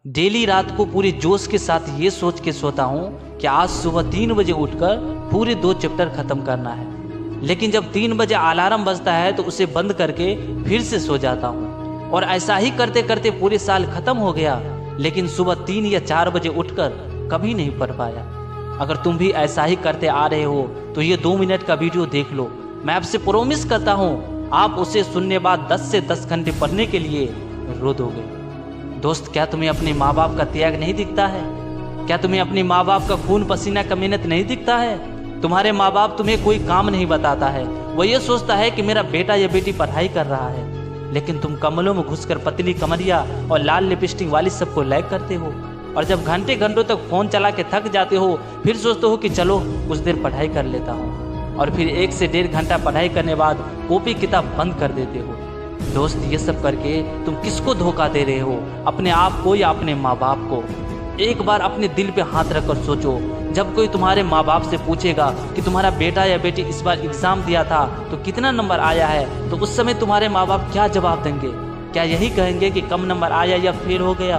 Daily रात को पूरे जोश के साथ ये सोच के सोता हूँ कि आज सुबह 3 बजे उठकर पूरे 2 चैप्टर खत्म करना है। लेकिन जब 3 बजे अलार्म बजता है तो उसे बंद करके फिर से सो जाता हूँ और ऐसा ही करते करते पूरे साल खत्म हो गया, लेकिन सुबह 3 या 4 बजे उठकर कभी नहीं पढ़ पाया। अगर तुम भी ऐसा ही करते आ रहे हो तो ये 2 मिनट का वीडियो देख लो। मैं आपसे प्रॉमिस करता हूँ आप उसे सुनने बाद 10 से 10 घंटे पढ़ने के लिए रो दोगे। दोस्त, क्या तुम्हें अपने माँ बाप का त्याग नहीं दिखता है? क्या तुम्हें अपने माँ बाप का खून पसीना का मेहनत नहीं दिखता है? तुम्हारे माँ बाप तुम्हें कोई काम नहीं बताता है, वो ये सोचता है कि मेरा बेटा या बेटी पढ़ाई कर रहा है, लेकिन तुम कमलों में घुसकर पतली कमरिया और लाल लिपस्टिक वाली सबको लाइक करते हो। और जब घंटे घंटों तक फोन चला के थक जाते हो फिर सोचते हो कि चलो कुछ देर पढ़ाई कर लेता हूँ, और फिर 1 से 1.5 घंटा पढ़ाई करने बाद कॉपी किताब बंद कर देते हो। दोस्त, ये सब करके तुम किसको धोखा दे रहे हो? अपने आप को या अपने माँ बाप को? एक बार अपने दिल पे हाथ रखकर सोचो, जब कोई तुम्हारे माँ बाप से पूछेगा कि तुम्हारा बेटा या बेटी इस बार एग्जाम दिया था तो कितना नंबर आया है, तो उस समय तुम्हारे माँ बाप क्या जवाब देंगे? क्या यही कहेंगे कि कम नंबर आया या फेल हो गया?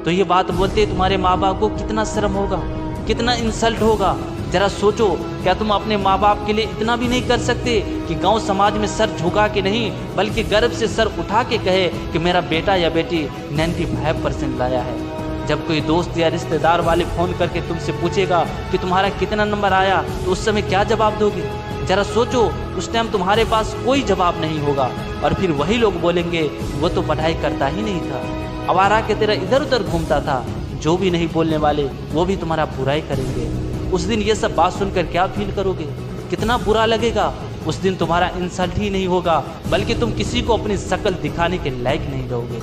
तो ये बात बोलते तुम्हारे माँ बाप को कितना शर्म होगा, कितना इंसल्ट होगा। जरा सोचो, क्या तुम अपने माँ बाप के लिए इतना भी नहीं कर सकते कि गांव समाज में सर झुका के नहीं बल्कि गर्व से सर उठा के कहे कि मेरा बेटा या बेटी 95% लाया है? जब कोई दोस्त या रिश्तेदार वाले फ़ोन करके तुमसे पूछेगा कि तुम्हारा कितना नंबर आया तो उस समय क्या जवाब दोगे? जरा सोचो, उस टाइम तुम्हारे पास कोई जवाब नहीं होगा और फिर वही लोग बोलेंगे वो तो पढ़ाई करता ही नहीं था, आवारा के तरह इधर उधर घूमता था। जो भी नहीं बोलने वाले वो भी तुम्हारा बुराई करेंगे। उस दिन ये सब बात सुनकर क्या फील करोगे? कितना बुरा लगेगा। उस दिन तुम्हारा इंसल्ट ही नहीं होगा बल्कि तुम किसी को अपनी शक्ल दिखाने के लायक नहीं रहोगे।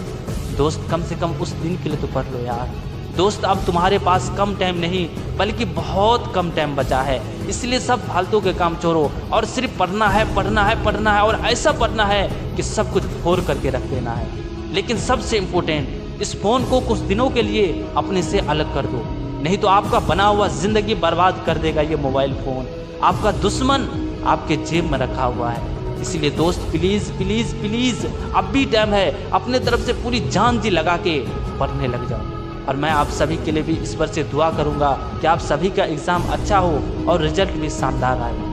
दोस्त, कम से कम उस दिन के लिए तो पढ़ लो यार। दोस्त, अब तुम्हारे पास कम टाइम नहीं बल्कि बहुत कम टाइम बचा है, इसलिए सब फालतू के काम छोड़ो और सिर्फ पढ़ना है, पढ़ना है, पढ़ना है और ऐसा पढ़ना है कि सब कुछ फोड़ करके रख देना है। लेकिन सबसे इम्पोर्टेंट, इस फोन को कुछ दिनों के लिए अपने से अलग कर दो, नहीं तो आपका बना हुआ जिंदगी बर्बाद कर देगा ये मोबाइल फोन। आपका दुश्मन आपके जेब में रखा हुआ है। इसीलिए दोस्त, प्लीज प्लीज प्लीज अब भी टाइम है, अपने तरफ से पूरी जान जी लगा के पढ़ने लग जाओ। और मैं आप सभी के लिए भी ईश्वर से दुआ करूंगा कि आप सभी का एग्जाम अच्छा हो और रिजल्ट भी शानदार आए।